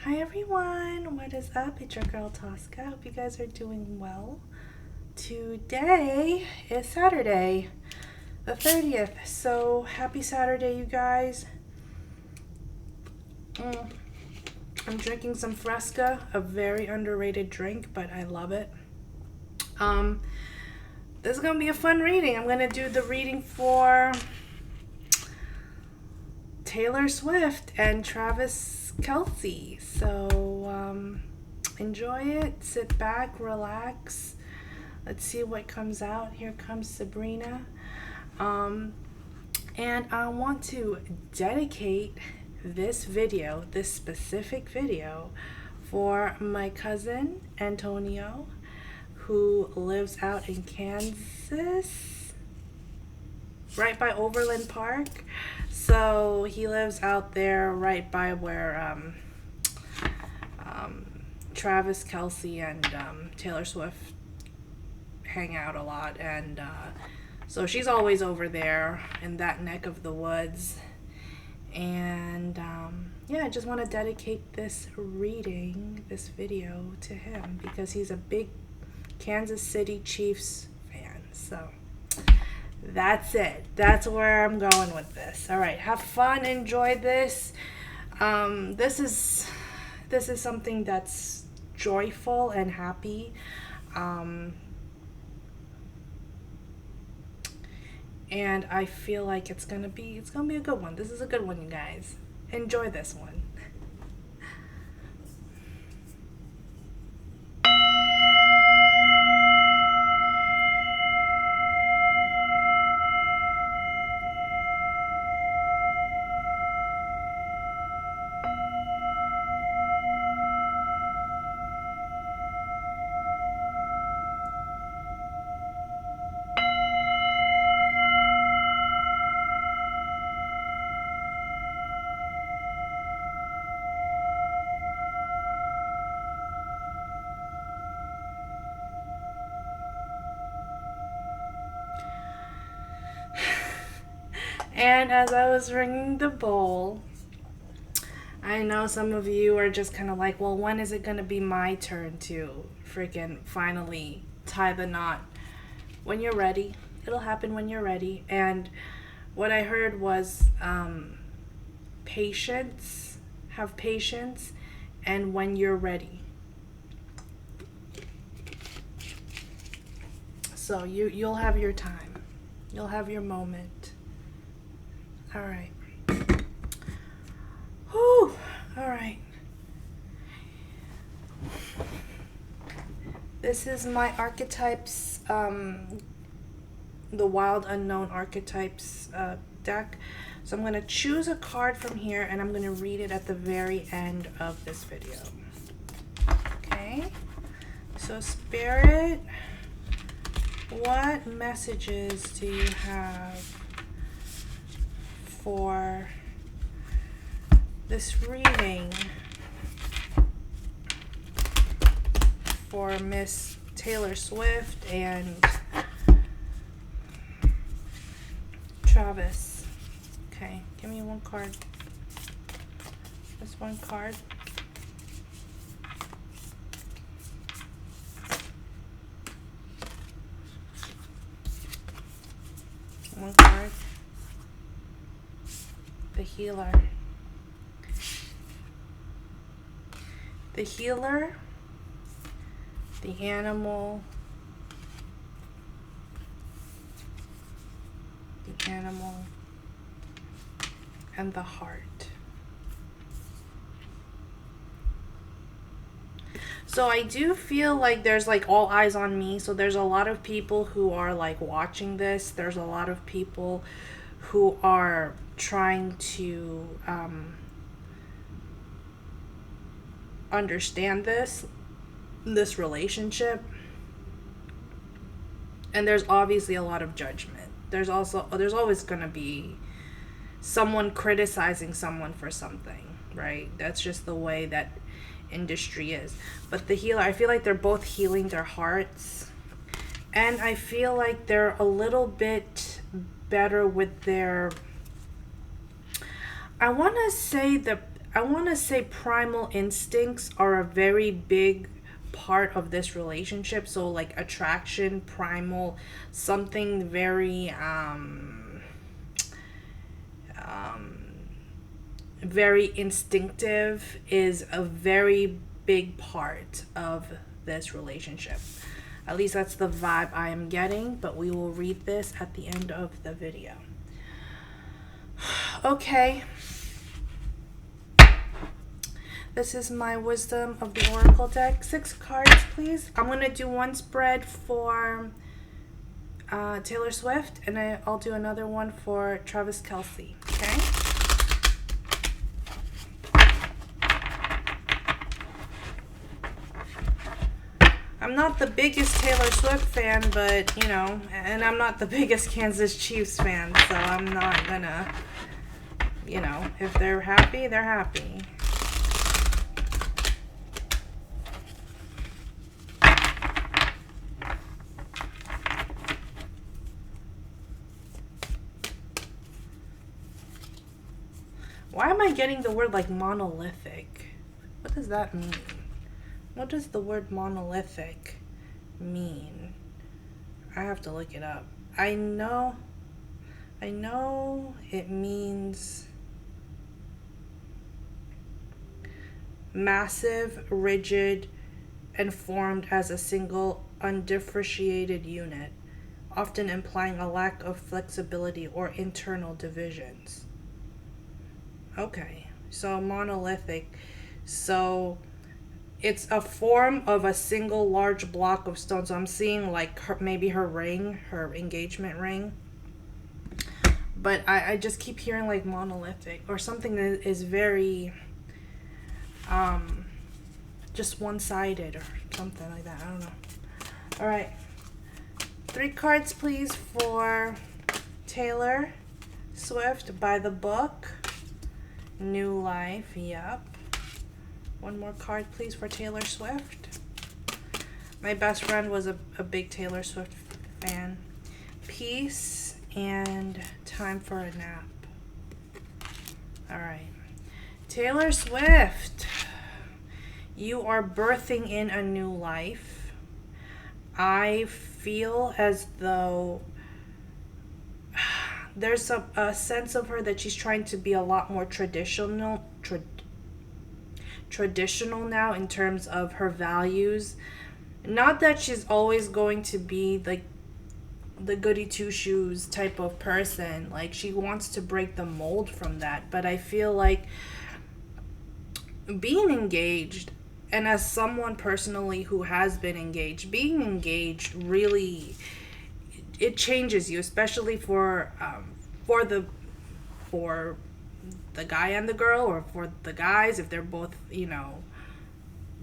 Hi everyone, what is up? It's your girl Tosca. Hope you guys are doing well. Today is Saturday, the 30th. So happy Saturday, you guys. I'm drinking some Fresca, a very underrated drink, but I love it. This is gonna be a fun reading. I'm gonna do the reading for Taylor Swift and Travis Kelce. So enjoy it, sit back, relax. Let's see what comes out. Here comes Sabrina. And I want to dedicate this video, this specific video, for my cousin Antonio, who lives out in Kansas, right by Overland Park. So he lives out there right by where Travis Kelce and Taylor Swift hang out a lot, and so she's always over there in that neck of the woods. And yeah, I just want to dedicate this reading, this video, to him because he's a big Kansas City Chiefs fan. So that's it. That's where I'm going with this. All right, have fun, enjoy this. This is something that's joyful and happy. And I feel like it's gonna be a good one. This is a good one, you guys. Enjoy this one. And as I was ringing the bowl, I know some of you are just kind of like, well, when is it going to be my turn to freaking finally tie the knot? When you're ready. It'll happen when you're ready. And what I heard was patience, have patience, and when you're ready. So you'll have your time. You'll have your moment. All right. Whew. All right. This is my archetypes, the Wild Unknown Archetypes deck. So I'm going to choose a card from here and I'm going to read it at the very end of this video. Okay. So Spirit, what messages do you have for this reading for Miss Taylor Swift and Travis? Okay, give me one card. Just one card. One card. The Healer. The Healer, the Animal, and the Heart. So I do feel like there's like all eyes on me. So there's a lot of people who are like watching this. There's a lot of people who are trying to understand this relationship. And there's obviously a lot of judgment. There's always going to be someone criticizing someone for something, right? That's just the way that industry is. But the Healer, I feel like they're both healing their hearts. And I feel like they're a little bit better with their, I want to say I want to say primal instincts are a very big part of this relationship. So like attraction, primal, something very very instinctive is a very big part of this relationship. At least that's the vibe I am getting, but we will read this at the end of the video. Okay. This is my Wisdom of the Oracle deck. 6 cards, please. I'm going to do one spread for Taylor Swift, and I'll do another one for Travis Kelce. Okay? I'm not the biggest Taylor Swift fan, but, you know, and I'm not the biggest Kansas Chiefs fan, so I'm not gonna, you know, if they're happy, they're happy. Why am I getting the word like monolithic? What does that mean? What does the word monolithic mean? I have to look it up. I know it means massive, rigid, and formed as a single undifferentiated unit, often implying a lack of flexibility or internal divisions. Okay, so monolithic. So it's a form of a single large block of stone. So I'm seeing like maybe her ring, her engagement ring. But I just keep hearing like monolithic or something that is very just one-sided or something like that. I don't know. All right. 3 cards, please, for Taylor Swift. By the book. New life. Yep. One more card, please, for Taylor Swift. My best friend was a big Taylor Swift fan. Peace and time for a nap. All right. Taylor Swift, you are birthing in a new life. I feel as though there's a sense of her that she's trying to be a lot more traditional now in terms of her values. Not that she's always going to be like the goody two shoes type of person. Like she wants to break the mold from that. But I feel like being engaged, and as someone personally who has been engaged, being engaged really, it changes you, especially for the guy and the girl, or for the guys if they're both, you know,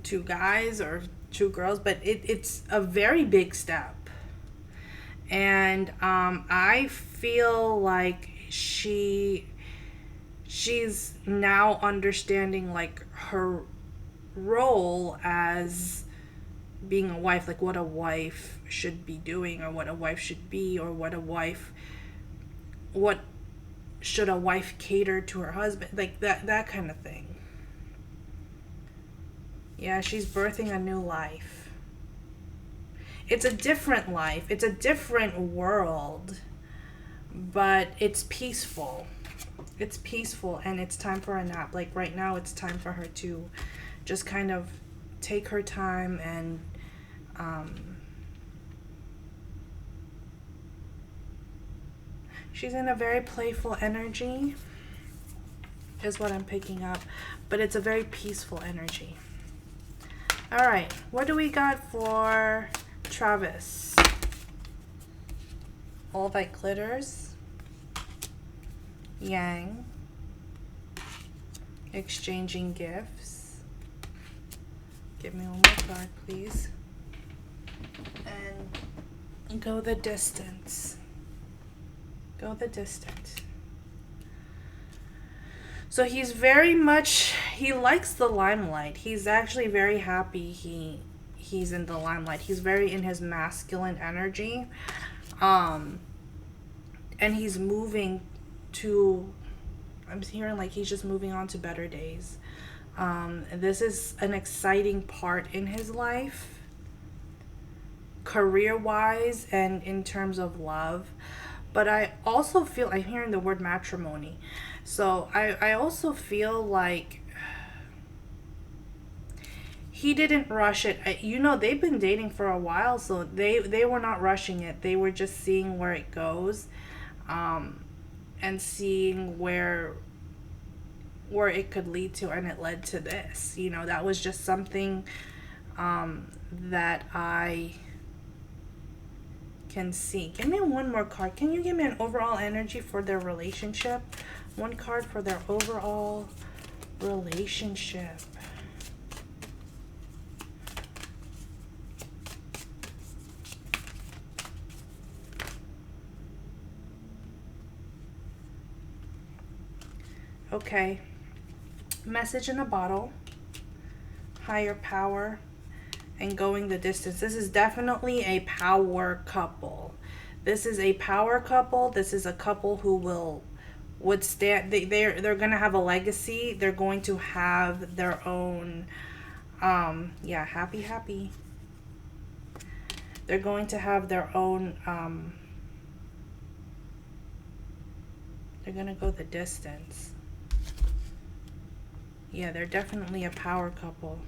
2 guys or 2 girls. But it's a very big step, and I feel like she's now understanding like her role as being a wife, like what a wife should be doing, or what a wife should be, or what should a wife cater to her husband, like that kind of thing. Yeah, she's birthing a new life. It's a different life, it's a different world, but it's peaceful. It's peaceful, and it's time for a nap. Like right now, it's time for her to just kind of take her time and she's in a very playful energy is what I'm picking up, but it's a very peaceful energy. All right, what do we got for Travis? All that glitters. Yang. Exchanging gifts. Give me one more card, please. And go the distance. Go the distance. So he's very much, he likes the limelight. He's actually very happy he's in the limelight. He's very in his masculine energy. And he's moving to I'm hearing like he's just moving on to better days. This is an exciting part in his life, career wise and in terms of love. But I also feel, I'm hearing the word matrimony. So I also feel like he didn't rush it. They've been dating for a while, so they were not rushing it. They were just seeing where it goes, and seeing where it could lead to, and it led to this. That was just something that I can see. Give me one more card. Can you give me an overall energy for their relationship? One card for their overall relationship. Okay. Message in a bottle. Higher power. And going the distance. This is definitely a power couple. This is a power couple. This is a couple who would stand. They're gonna have a legacy. They're going to have their own. Happy. They're going to have their own. They're gonna go the distance. Yeah, they're definitely a power couple.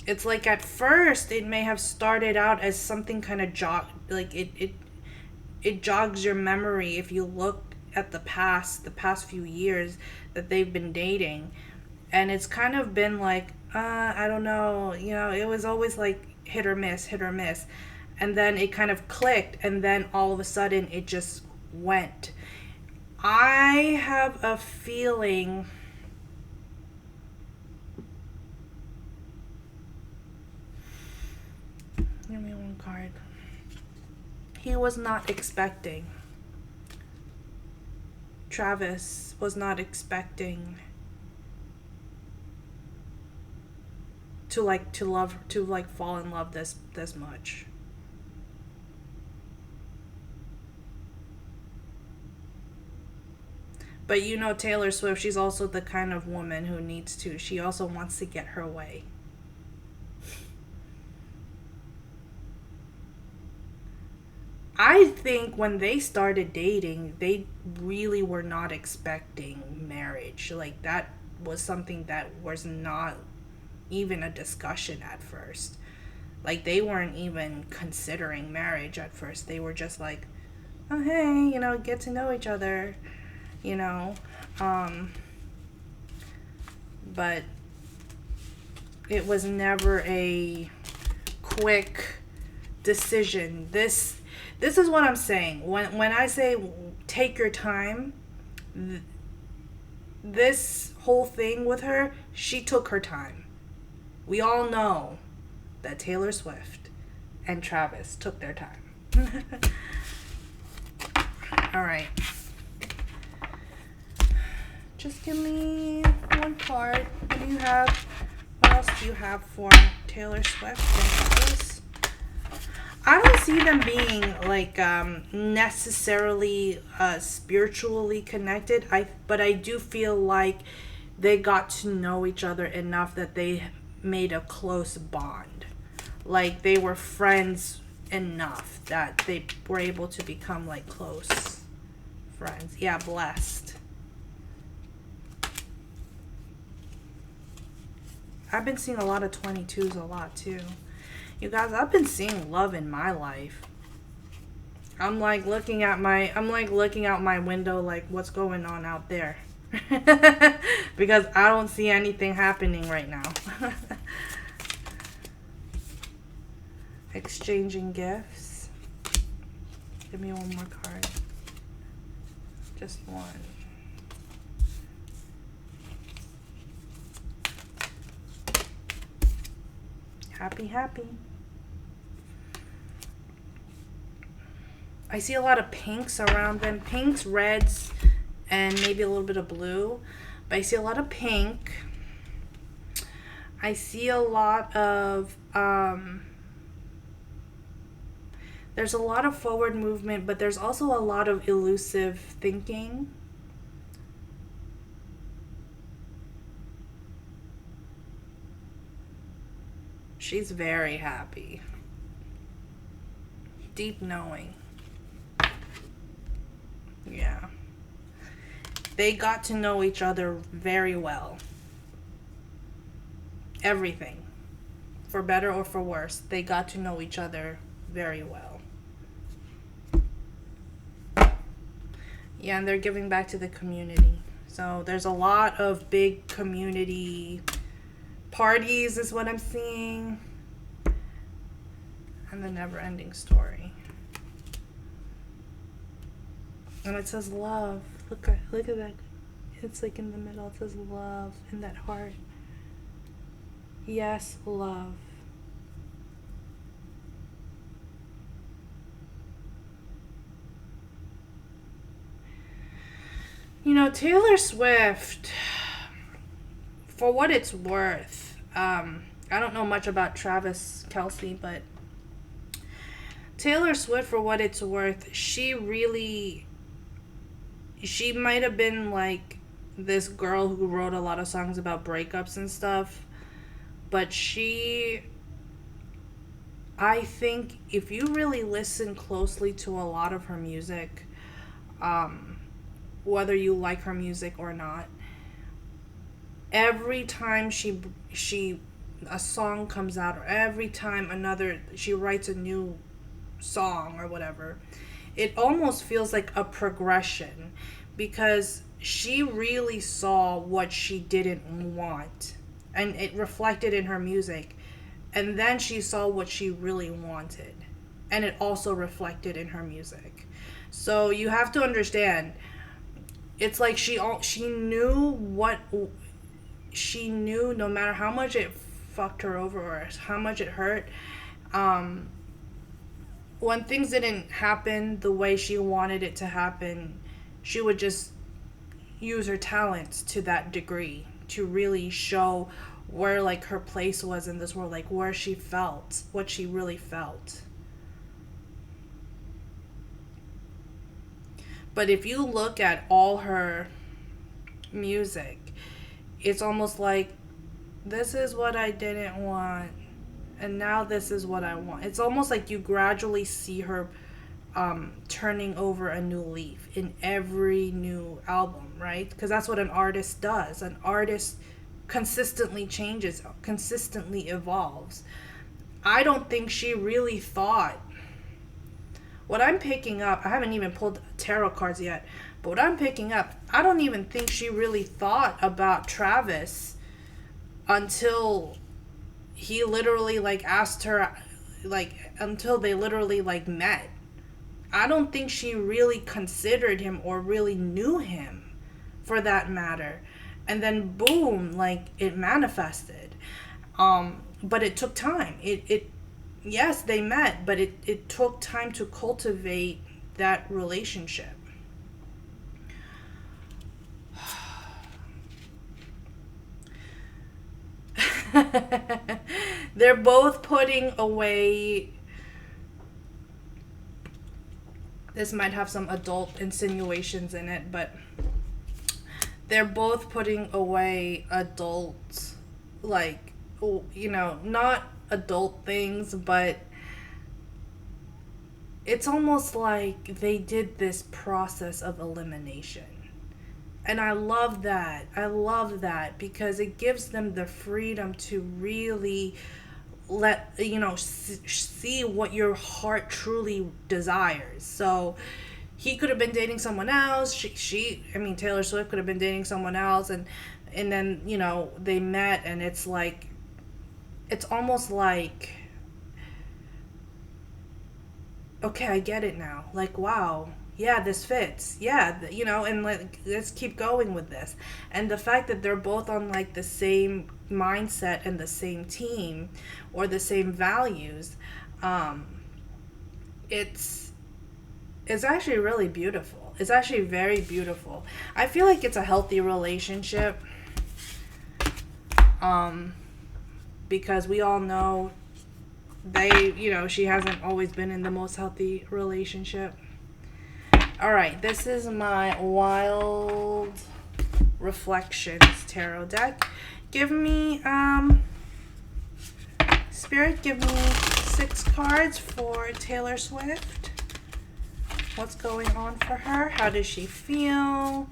It's like at first it may have started out as something kind of it jogs your memory if you look at the past few years that they've been dating, and it's kind of been like I don't know, it was always like hit or miss, and then it kind of clicked, and then all of a sudden it just went. I have a feeling give me one card. He was not expecting. Travis was not expecting to fall in love this much. But Taylor Swift, she's also the kind of woman who she also wants to get her way. I think when they started dating, they really were not expecting marriage. Like, that was something that was not even a discussion at first. Like, they weren't even considering marriage at first. They were just like, oh, hey, get to know each other, but it was never a quick decision. This is what I'm saying. When I say take your time, this whole thing with her, she took her time. We all know that Taylor Swift and Travis took their time. All right. Just give me one card. What else do you have for Taylor Swift and Travis? I don't see them being like necessarily spiritually connected. But I do feel like they got to know each other enough that they made a close bond. Like, they were friends enough that they were able to become like close friends. Yeah, blessed. I've been seeing a lot of 22s a lot too. You guys, I've been seeing love in my life. I'm like looking out my window like, what's going on out there? Because I don't see anything happening right now. Exchanging gifts. Give me one more card. Just one. Happy. I see a lot of pinks around them. Pinks, reds, and maybe a little bit of blue. But I see a lot of pink. I see a lot of there's a lot of forward movement, but there's also a lot of elusive thinking. She's very happy. Deep knowing. Yeah. They got to know each other very well. Everything. For better or for worse, they got to know each other very well. Yeah, and they're giving back to the community. So there's a lot of big community parties is what I'm seeing. And the never-ending story. And it says love. Look at that. It's like in the middle. It says love in that heart. Yes, love. You know, Taylor Swift, for what it's worth, I don't know much about Travis Kelce, but Taylor Swift, for what it's worth, she might have been like this girl who wrote a lot of songs about breakups and stuff, but I think if you really listen closely to a lot of her music, whether you like her music or not, every time a song comes out, or every time she writes a new song or whatever, it almost feels like a progression, because she really saw what she didn't want, and it reflected in her music, and then she saw what she really wanted, and it also reflected in her music. So you have to understand, it's like she knew no matter how much it fucked her over or how much it hurt, when things didn't happen the way she wanted it to happen, she would just use her talents to that degree to really show where like her place was in this world, like where she felt, what she really felt. But if you look at all her music, it's almost like, this is what I didn't want, and now this is what I want. It's almost like you gradually see her turning over a new leaf in every new album, right? Because that's what an artist does. An artist consistently changes, consistently evolves. I don't think she really thought. What I'm picking up, I haven't even pulled tarot cards yet, but what I'm picking up, I don't even think she really thought about Travis until he literally like asked her, like until they literally like met. I don't think she really considered him or really knew him, for that matter. And then boom, like it manifested. But it took time. Yes, they met, but it took time to cultivate that relationship. They're both putting away. This might have some adult insinuations in it, but they're both putting away adult, like, not adult things, but it's almost like they did this process of elimination. And I love that. I love that because it gives them the freedom to really see what your heart truly desires. So he could have been dating someone else. Taylor Swift could have been dating someone else, and then, they met, and it's like, it's almost like, okay, I get it now. Like, wow, yeah, this fits. Yeah, and like, let's keep going with this. And the fact that they're both on like the same mindset and the same team or the same values, it's actually really beautiful. It's actually very beautiful. I feel like it's a healthy relationship. Because we all know she hasn't always been in the most healthy relationship. All right, this is my Wild Reflections tarot deck. Give me Spirit, give me 6 cards for Taylor Swift. What's going on for her? How does she feel?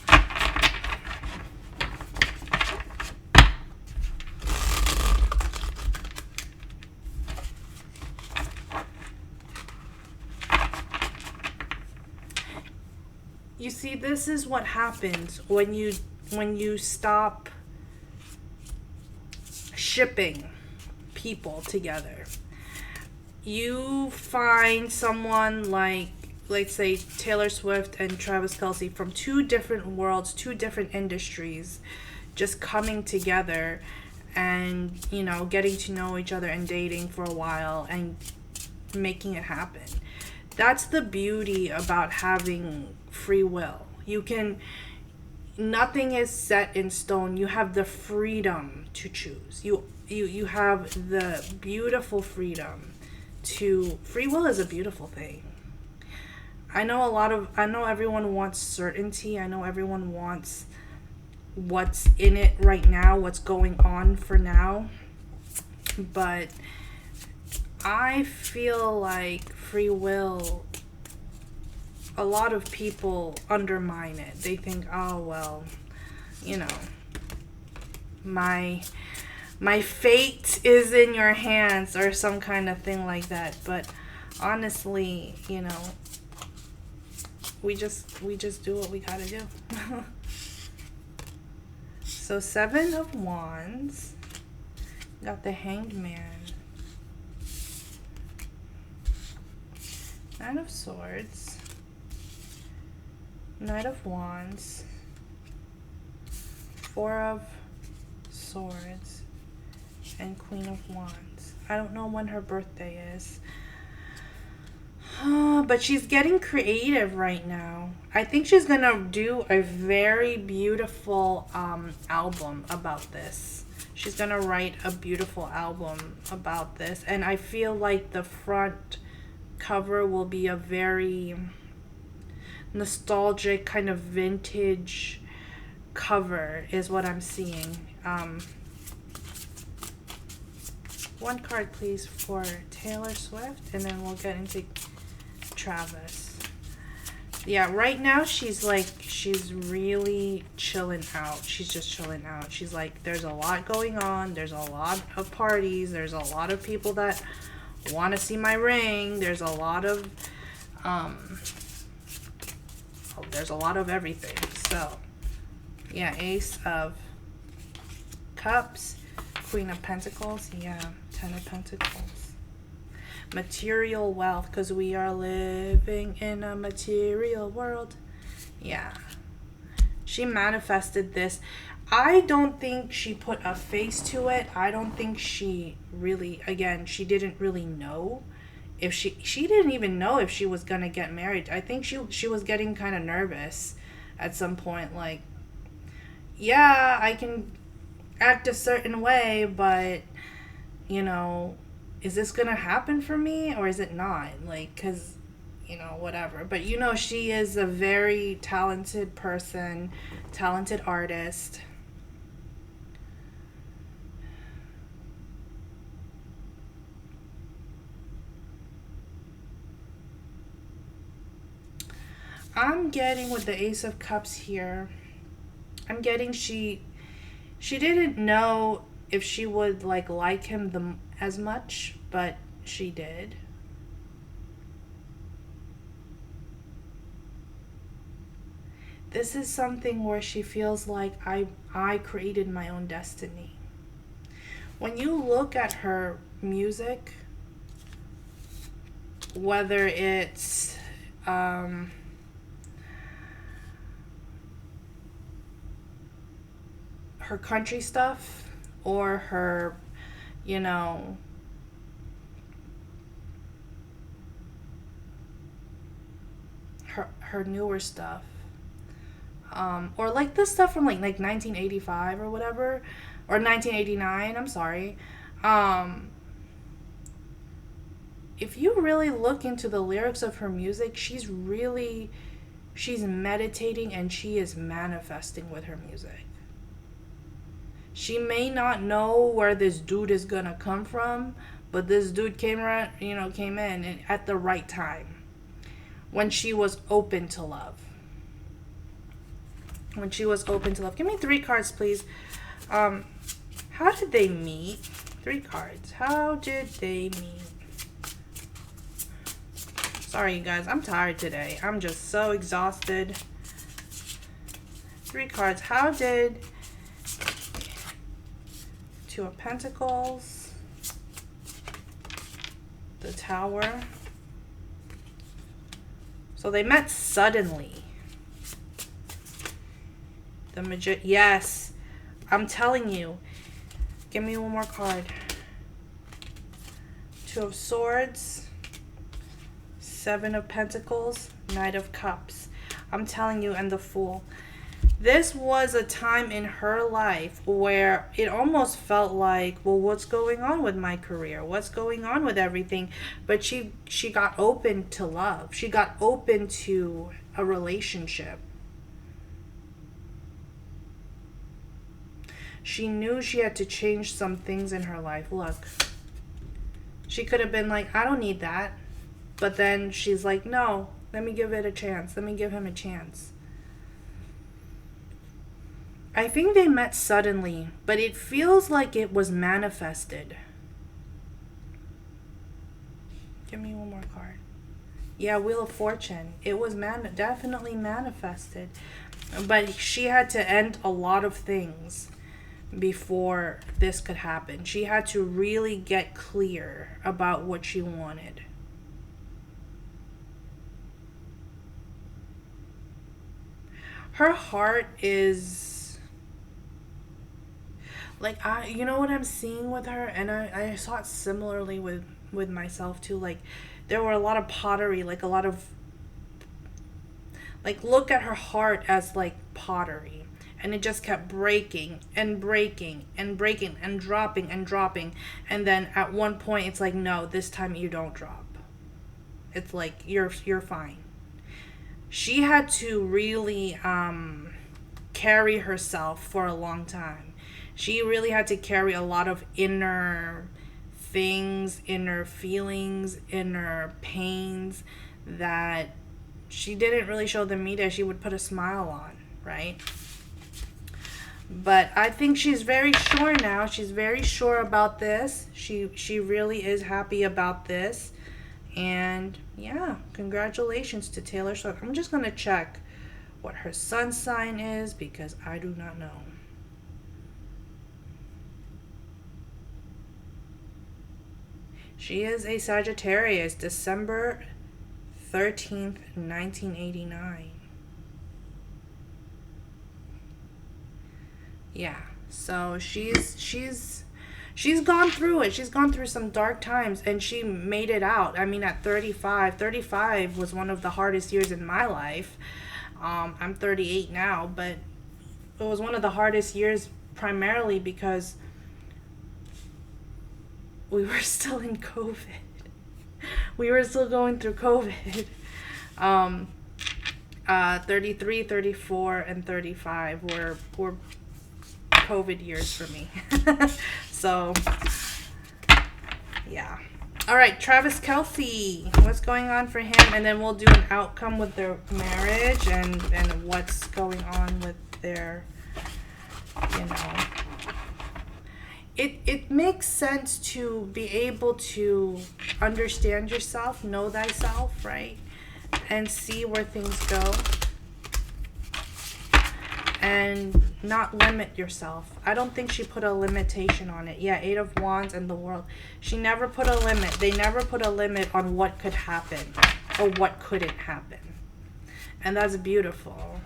You see, this is what happens when you stop shipping people together. You find someone like, let's say, Taylor Swift and Travis Kelce from 2 different worlds, 2 different industries, just coming together and, getting to know each other and dating for a while and making it happen. That's the beauty about having free will. Nothing is set in stone. You have the freedom to choose. You have the beautiful freedom to, free will is a beautiful thing. I know everyone wants certainty. I know everyone wants what's in it right now, what's going on for now. But I feel like free will, a lot of people undermine it. They think, oh, well, my fate is in your hands or some kind of thing like that. But honestly, we just do what we gotta do. So 7 of Wands, got the Hanged Man, 9 of Swords, Knight of Wands, 4 of Swords, and Queen of Wands. I don't know when her birthday is. But she's getting creative right now. I think she's gonna do a very beautiful album about this. She's gonna write a beautiful album about this. And I feel like the front cover will be a very nostalgic, kind of vintage cover is what I'm seeing. 1 card, please, for Taylor Swift, and then we'll get into Travis. Yeah, right now she's really chilling out. She's just chilling out. She's like, there's a lot going on. There's a lot of parties. There's a lot of people that want to see my ring. There's a lot of there's a lot of everything. So yeah, Ace of Cups, Queen of Pentacles, yeah, 10 of Pentacles. Material wealth, because we are living in a material world. Yeah, she manifested this. I don't think she put a face to it. I don't think she really, again, she didn't really know if she didn't even know if she was gonna get married. I think she was getting kind of nervous at some point, like, yeah, I can act a certain way, but is this gonna happen for me or is it not? Like, because whatever. But she is a very talented person, talented artist. I'm getting with the Ace of Cups here, I'm getting she didn't know if she would like him as much, but she did. This is something where she feels like I created my own destiny. When you look at her music, whether it's her country stuff or her, her newer stuff, or like this stuff from like 1985 or whatever, or 1989, I'm sorry. If you really look into the lyrics of her music, she's meditating and she is manifesting with her music. She may not know where this dude is gonna come from, But this dude came around, came in and at the right time when she was open to love. When she was open to love. Give me 3 cards, please. How did they meet? 3 cards. How did they meet? Sorry, you guys. I'm tired today. I'm just so exhausted. 3 cards. How did 2 of Pentacles, the Tower. So they met suddenly. The Magician. Yes. I'm telling you. Give me one more card. 2 of Swords, 7 of Pentacles, Knight of Cups. I'm telling you, and the Fool. This was a time in her life where it almost felt like, well, what's going on with my career? What's going on with everything? But she got open to love. She got open to a relationship. She knew she had to change some things in her life. Look, she could have been like, I don't need that. But then she's like, no, let me give it a chance. Let me give him a chance. I think they met suddenly, but it feels like it was manifested. Give me one more card. Yeah, Wheel of Fortune. It was definitely manifested. But she had to end a lot of things before this could happen. She had to really get clear about what she wanted. Her heart is like, you know what I'm seeing with her, and I saw it similarly with myself too. Like, there were a lot of pottery, like a lot of, like, look at her heart as like pottery, and it just kept breaking and breaking and breaking and dropping, and then at one point it's like, no, this time you don't drop. It's like, you're fine. She had to really carry herself for a long time. She really had to carry a lot of inner things, inner feelings, inner pains that she didn't really show the media. She would put a smile on, right? But I think she's very sure now. She's very sure about this. She really is happy about this. And yeah, congratulations to Taylor Swift. I'm just going to check what her sun sign is because I do not know. She is a Sagittarius, December 13th, 1989. Yeah, so she's gone through it. She's gone through some dark times, and she made it out. I mean, at 35 was one of the hardest years in my life. I'm 38 now, but it was one of the hardest years primarily because we were still in COVID. We were still going through COVID. 33, 34, and 35 were COVID years for me. So, yeah. All right, Travis Kelce. What's going on for him? And then we'll do an outcome with their marriage and what's going on with their, you know. It makes sense to be able to understand yourself, know thyself, right? And see where things go. And not limit yourself. I don't think she put a limitation on it. Yeah, 8 of Wands and the World. She never put a limit. They never put a limit on what could happen or what couldn't happen. And that's beautiful.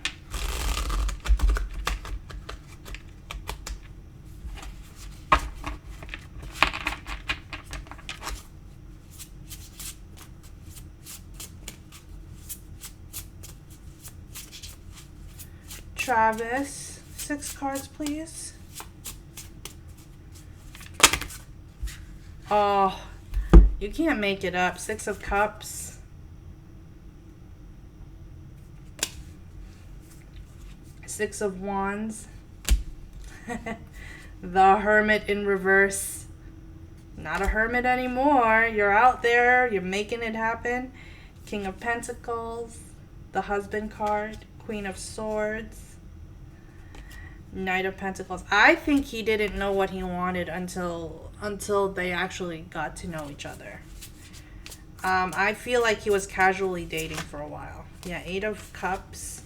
Travis, 6 cards, please. Oh, you can't make it up. 6 of Cups. Six of Wands. The Hermit in reverse. Not a hermit anymore. You're out there. You're making it happen. King of Pentacles. The Husband card. Queen of Swords. Knight of Pentacles. I think he didn't know what he wanted until they actually got to know each other. I feel like he was casually dating for a while. Yeah, 8 of Cups.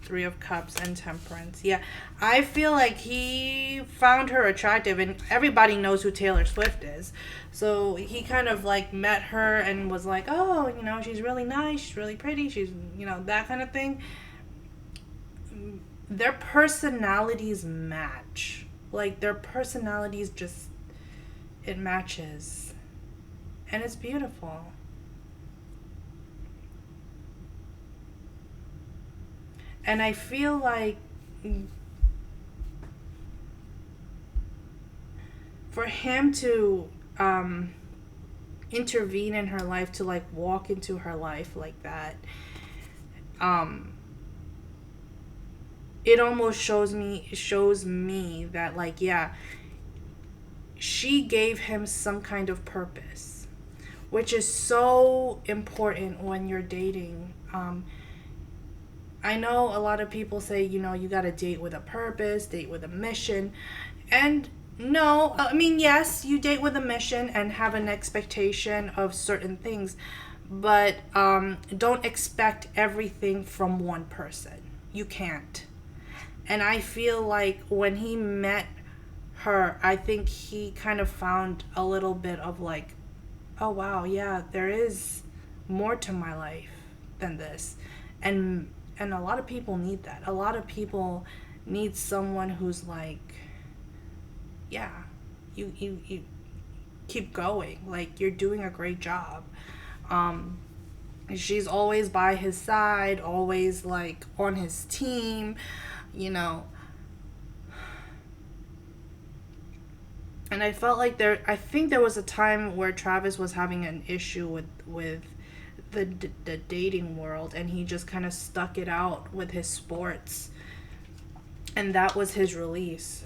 3 of Cups and Temperance. Yeah, I feel like he found her attractive, and everybody knows who Taylor Swift is. So he kind of like met her and was like, oh, you know, she's really nice, she's really pretty, she's, you know, that kind of thing. Their personalities match. Like, their personalities just, it matches. And it's beautiful. And I feel like for him to intervene in her life, to like walk into her life like that, it almost shows me that, like, yeah, she gave him some kind of purpose, which is so important when you're dating. I know a lot of people say, you know, you gotta date with a purpose, date with a mission. And no, I mean, yes, you date with a mission and have an expectation of certain things, but don't expect everything from one person. You can't. And I feel like when he met her, I think he kind of found a little bit of like, oh wow, yeah, there is more to my life than this. And a lot of people need that. A lot of people need someone who's like, yeah, you keep going. Like, you're doing a great job. She's always by his side, always like on his team, you know. And I felt like I think there was a time where Travis was having an issue with the dating world, and he just kind of stuck it out with his sports, and that was his release.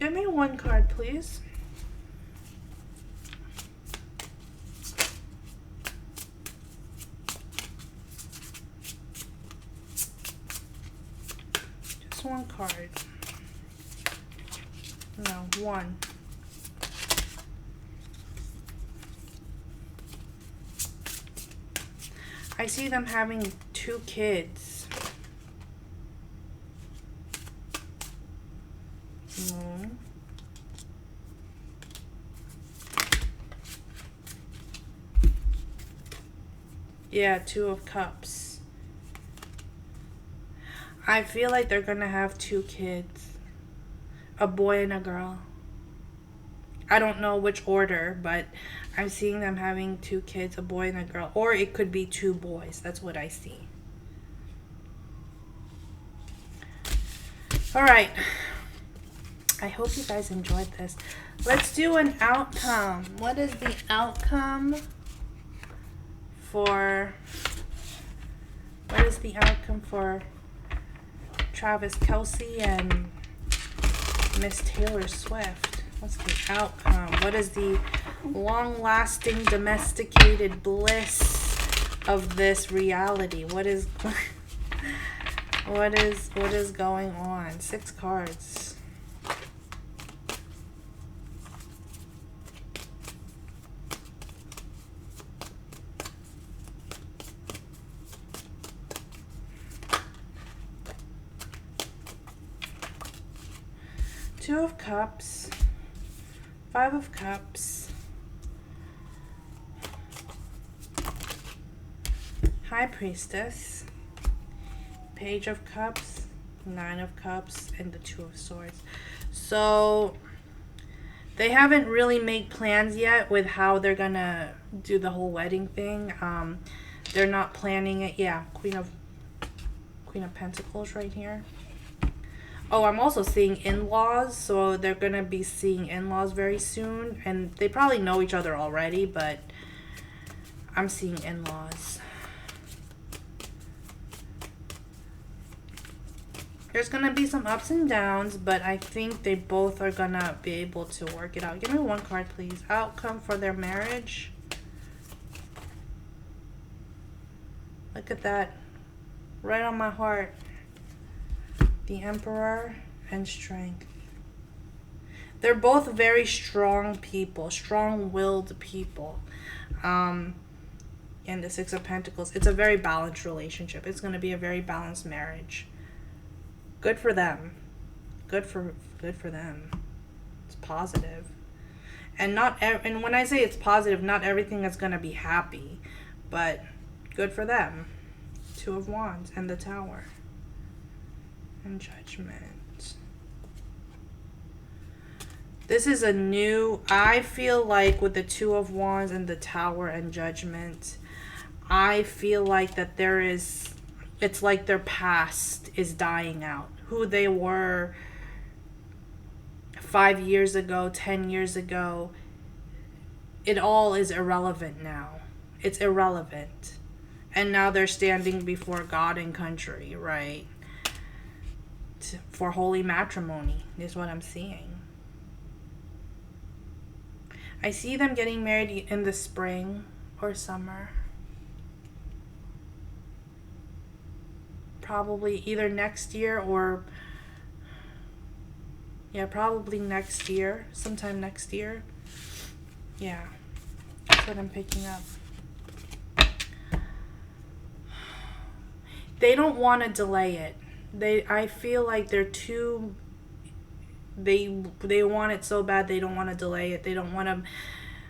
Give me one card, please. Just one card. No, one. I see them having 2 kids. Yeah, 2 of Cups. I feel like they're gonna have 2 kids. A boy and a girl. I don't know which order, but I'm seeing them having 2 kids, a boy and a girl. Or it could be 2 boys. That's what I see. Alright. I hope you guys enjoyed this. Let's do an outcome. What is the outcome for... What is the outcome for Travis Kelce and Miss Taylor Swift? What's the outcome? What is the long-lasting domesticated bliss of this reality? What is what is going on? 6 cards. Two of Cups, 5 of Cups, High Priestess, Page of Cups, 9 of Cups, and the 2 of Swords. So they haven't really made plans yet with how they're gonna do the whole wedding thing. They're not planning it. Yeah, Queen of Pentacles right here. Oh, I'm also seeing in-laws, so they're gonna be seeing in-laws very soon, and they probably know each other already, but I'm seeing in-laws. There's going to be some ups and downs, but I think they both are going to be able to work it out. Give me one card, please. Outcome for their marriage. Look at that. Right on my heart. The Emperor and Strength. They're both very strong people, strong-willed people. And the Six of Pentacles. It's a very balanced relationship. It's going to be a very balanced marriage. Good for them. Good for them. It's positive. And and when I say it's positive, not everything is going to be happy, but good for them. Two of Wands and the Tower. And Judgment. This is a new, I feel like with the Two of Wands and the Tower and Judgment, I feel like that it's like their past is dying out. Who they were 5 years ago, 10 years ago, it all is irrelevant now. It's irrelevant. And now they're standing before God and country, right? For holy matrimony is what I'm seeing. I see them getting married in the spring or summer. Probably either next year or, yeah, probably next year. Sometime next year. Yeah, that's what I'm picking up. They don't want to delay it. I feel like they're too, they want it so bad they don't want to delay it. They don't want to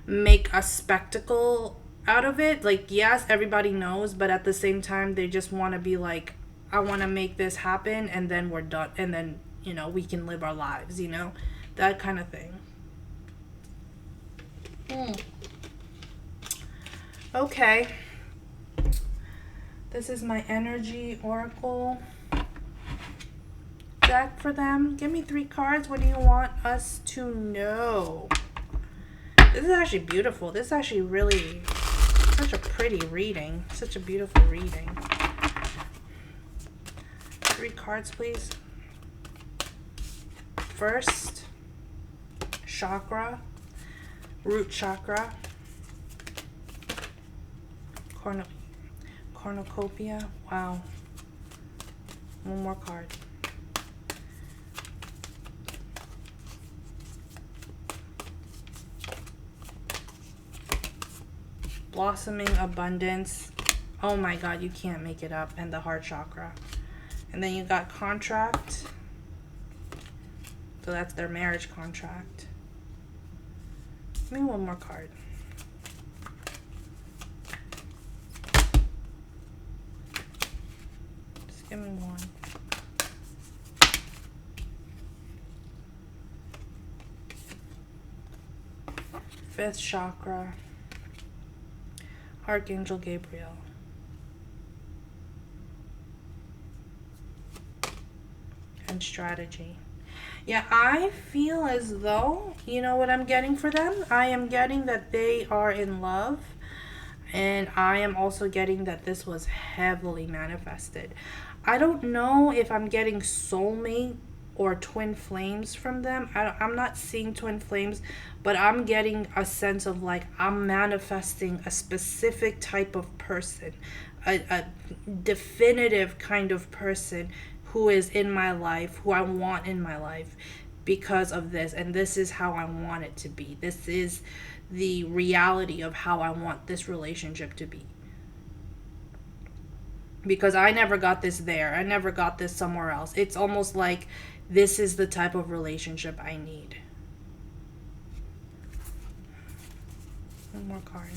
make a spectacle out of it. Like, yes, everybody knows, but at the same time, they just want to be like, I want to make this happen, and then we're done, and then, we can live our lives, that kind of thing. Okay. This is my energy oracle deck for them. Give me 3 cards. What do you want us to know? This is actually beautiful. This is actually really such a pretty reading. Such a beautiful reading. 3 cards, please. First, chakra, root chakra, cornucopia. Wow. One more card. Blossoming abundance. Oh my God, you can't make it up. And the heart chakra. And then you got contract. So that's their marriage contract. Give me one more card. Just give me one. Fifth chakra. Archangel Gabriel. And strategy. Yeah, I feel as though, you know what I'm getting for them? I am getting that they are in love. And I am also getting that this was heavily manifested. I don't know if I'm getting soulmate or twin flames from them. I'm not seeing twin flames, but I'm getting a sense of like I'm manifesting a specific type of person, a definitive kind of person who is in my life, who I want in my life because of this. And this is how I want it to be. This is the reality of how I want this relationship to be. Because I never got this there. I never got this somewhere else. It's almost like this is the type of relationship I need. One more card.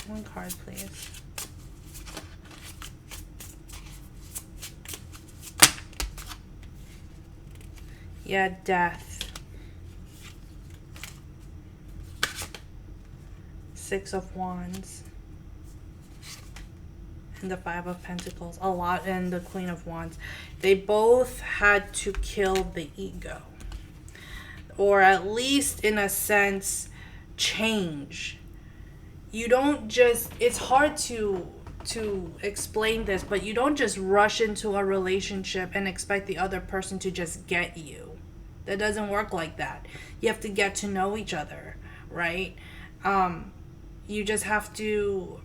One card, please. Yeah, death. 6 of Wands. And the 5 of Pentacles. A lot. And the Queen of Wands. They both had to kill the ego. Or at least, in a sense, change. You don't just... It's hard to to explain this, but you don't just rush into a relationship and expect the other person to just get you. That doesn't work like that. You have to get to know each other, right? You just have to,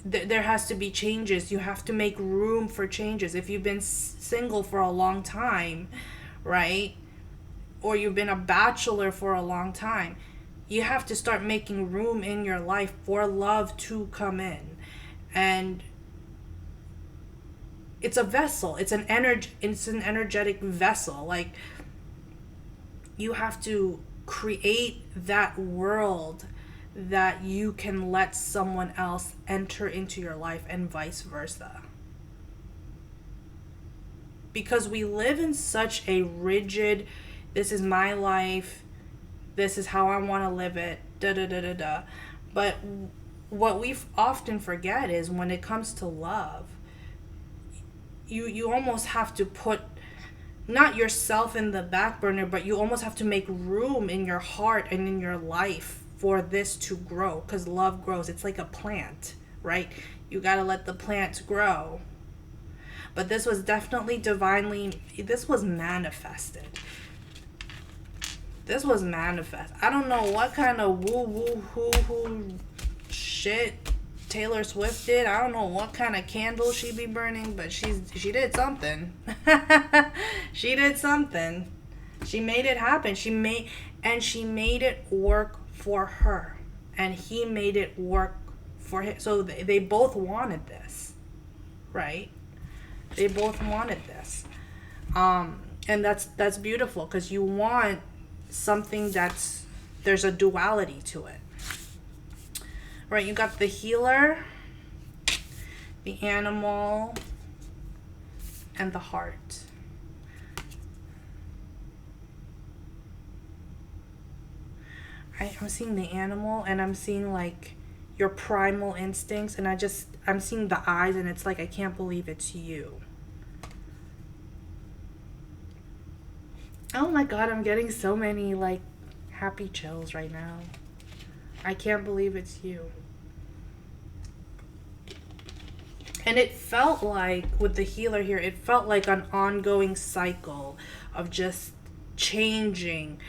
there has to be changes. You have to make room for changes. If you've been single for a long time, right? Or you've been a bachelor for a long time, you have to start making room in your life for love to come in. And it's a vessel. It's an energetic vessel. Like, you have to create that world that you can let someone else enter into your life, and vice versa. Because we live in such a rigid, this is my life, this is how I want to live it, da da da da da. But what we often forget is, when it comes to love, you almost have to put not yourself in the back burner, but you almost have to make room in your heart and in your life for this to grow, because love grows. It's like a plant, right? You got to let the plant grow. But this was definitely divinely, this was manifested. This was manifest. I don't know what kind of woo hoo shit Taylor Swift did. I don't know what kind of candle she be burning, but she did something. She did something. She made it happen. She made it work for her, and he made it work for him. So they both wanted this, right? They both wanted this, and that's beautiful, because you want something there's a duality to it, right? You got the healer, the animal, and the heart. I'm seeing the animal, and I'm seeing like your primal instincts, and I'm seeing the eyes, and it's like, I can't believe it's you. Oh my God, I'm getting so many like happy chills right now. I can't believe it's you. And it felt like, with the healer here, it felt like an ongoing cycle of just changing,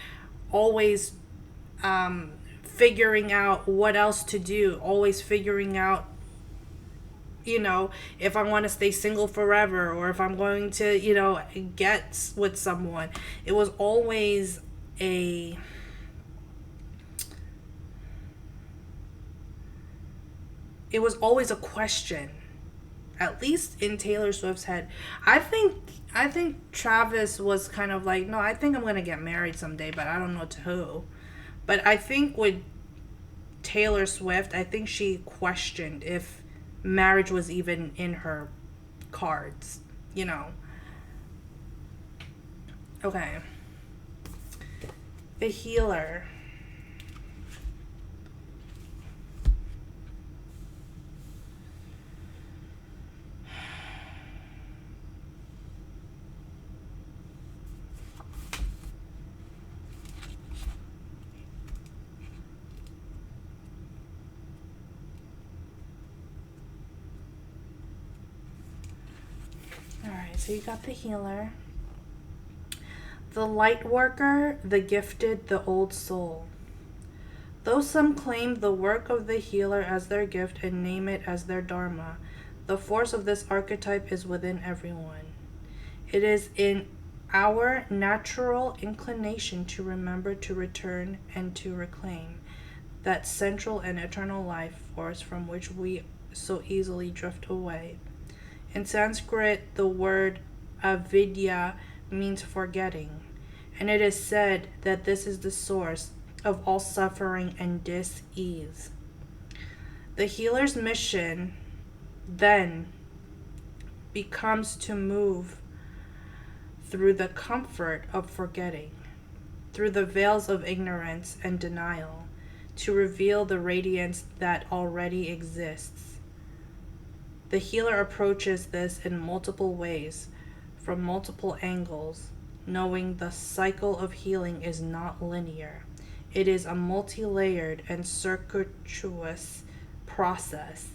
always figuring out what else to do, always figuring out, if I want to stay single forever, or if I'm going to, get with someone. It was always a question, at least in Taylor Swift's head. I think Travis was kind of like, no, I think I'm going to get married someday, but I don't know to who. But I think with Taylor Swift, I think she questioned if marriage was even in her cards, Okay. The healer. So you got the healer, the light worker, the gifted, the old soul. Though some claim the work of the healer as their gift and name it as their dharma, the force of this archetype is within everyone. It is in our natural inclination to remember, to return, and to reclaim that central and eternal life force from which we so easily drift away. In Sanskrit, the word avidya means forgetting, and it is said that this is the source of all suffering and dis-ease. The healer's mission then becomes to move through the comfort of forgetting, through the veils of ignorance and denial, to reveal the radiance that already exists. The healer approaches this in multiple ways, from multiple angles, knowing the cycle of healing is not linear. It is a multi-layered and circuitous process.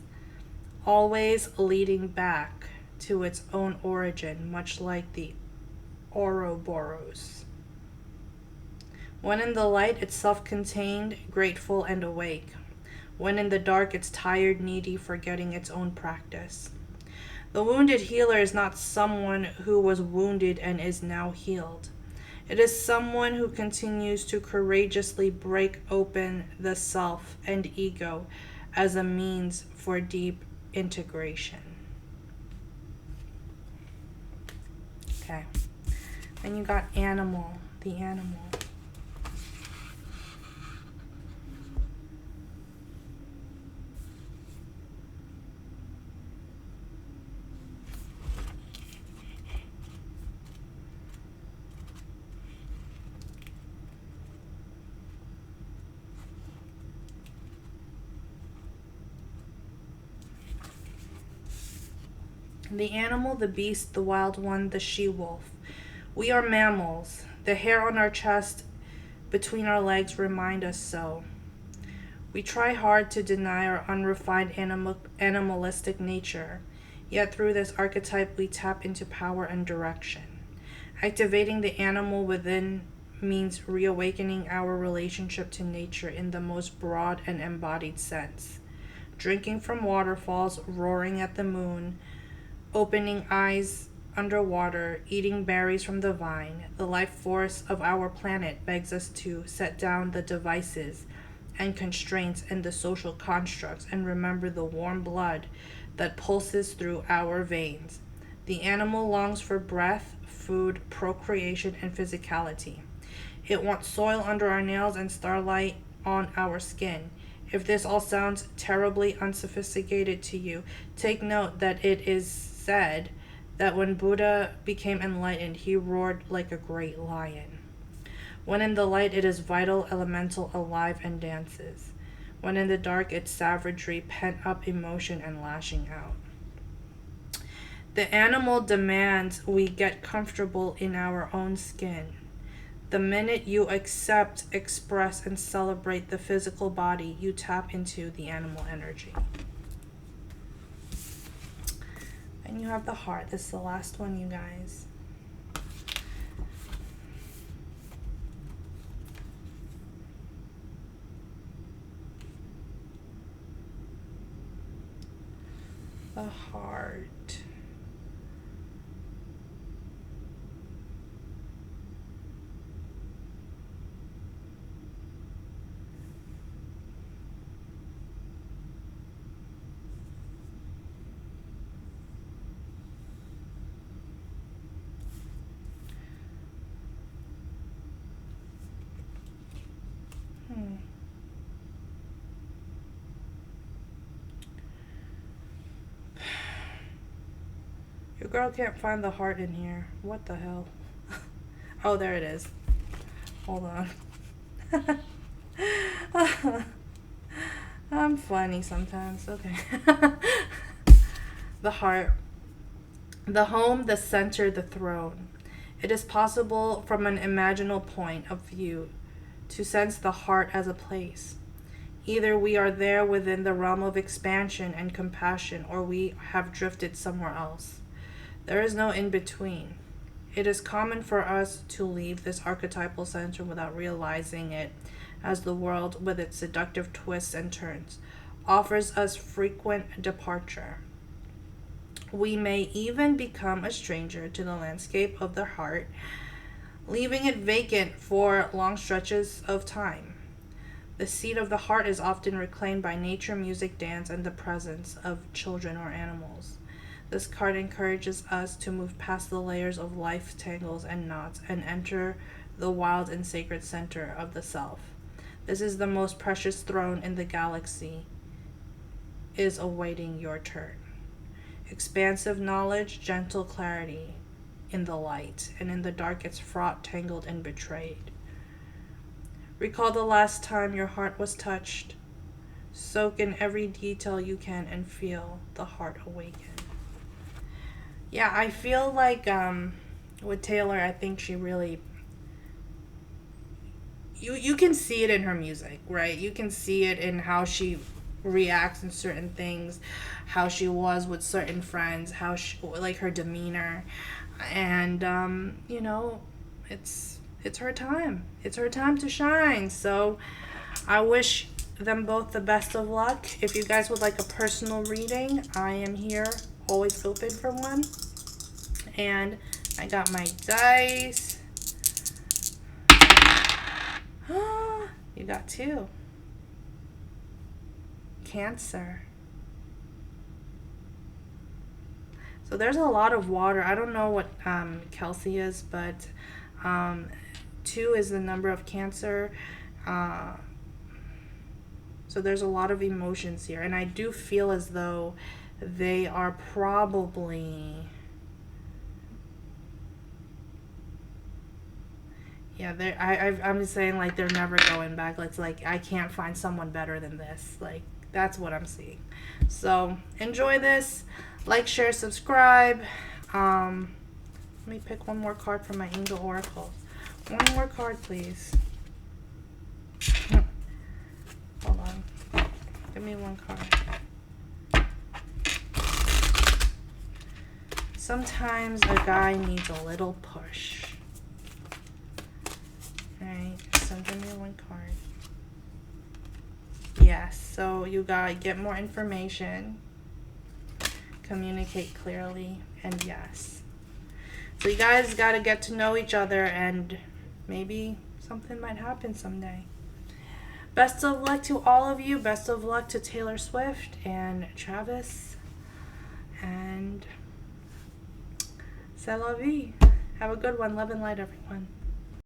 always leading back to its own origin, much like the Ouroboros. When in the light, it's self contained, grateful, and awake. When in the dark, it's tired, needy, forgetting its own practice. The wounded healer is not someone who was wounded and is now healed. It is someone who continues to courageously break open the self and ego as a means for deep integration. Okay. Then you got animal, the animal. The animal, the beast, the wild one, the she-wolf. We are mammals. The hair on our chest, between our legs, remind us so. We try hard to deny our unrefined animalistic nature, yet through this archetype we tap into power and direction. Activating the animal within means reawakening our relationship to nature in the most broad and embodied sense. Drinking from waterfalls, roaring at the moon, opening eyes underwater, eating berries from the vine, the life force of our planet begs us to set down the devices and constraints and the social constructs and remember the warm blood that pulses through our veins. The animal longs for breath, food, procreation, and physicality. It wants soil under our nails and starlight on our skin. If this all sounds terribly unsophisticated to you, take note that it is said that when Buddha became enlightened, he roared like a great lion. When in the light, it is vital, elemental, alive, and dances. When in the dark, it's savagery, pent-up emotion, and lashing out. The animal demands we get comfortable in our own skin. The minute you accept, express, and celebrate the physical body, you tap into the animal energy. And you have the heart. This is the last one, you guys. The heart. Your girl can't find the heart in here. What the hell? Oh, there it is. Hold on. I'm funny sometimes. Okay. The heart. The home, the center, the throne. It is possible from an imaginal point of view to sense the heart as a place. Either we are there within the realm of expansion and compassion, or we have drifted somewhere else. There is no in-between. It is common for us to leave this archetypal center without realizing it, as the world, with its seductive twists and turns, offers us frequent departure. We may even become a stranger to the landscape of the heart, leaving it vacant for long stretches of time. The seat of the heart is often reclaimed by nature, music, dance, and the presence of children or animals. This card encourages us to move past the layers of life tangles and knots and enter the wild and sacred center of the self. This is the most precious throne in the galaxy, is awaiting your turn. Expansive knowledge, gentle clarity in the light, and in the dark it's fraught, tangled, and betrayed. Recall the last time your heart was touched. Soak in every detail you can and feel the heart awaken. Yeah, I feel like with Taylor, I think she really... You can see it in her music, right? You can see it in how she reacts in certain things, how she was with certain friends, how she, like her demeanor, and you know, it's her time. It's her time to shine. So I wish them both the best of luck. If you guys would like a personal reading, I am here, always open for one. And I got my dice. You got two. Cancer. So there's a lot of water. I don't know what Kelce is, but 2 is the number of Cancer. So there's a lot of emotions here. And I do feel as though they are probably... Yeah, I'm just saying, like, they're never going back. It's like, I can't find someone better than this. Like, that's what I'm seeing. So, enjoy this. Like, share, subscribe. Let me pick one more card from my Angel Oracle. One more card, please. Hold on. Give me one card. Sometimes a guy needs a little push. Alright, so give me one card. Yes, so you gotta get more information, communicate clearly, and yes. So you guys gotta get to know each other, and maybe something might happen someday. Best of luck to all of you. Best of luck to Taylor Swift and Travis. And c'est la vie. Have a good one. Love and light, everyone.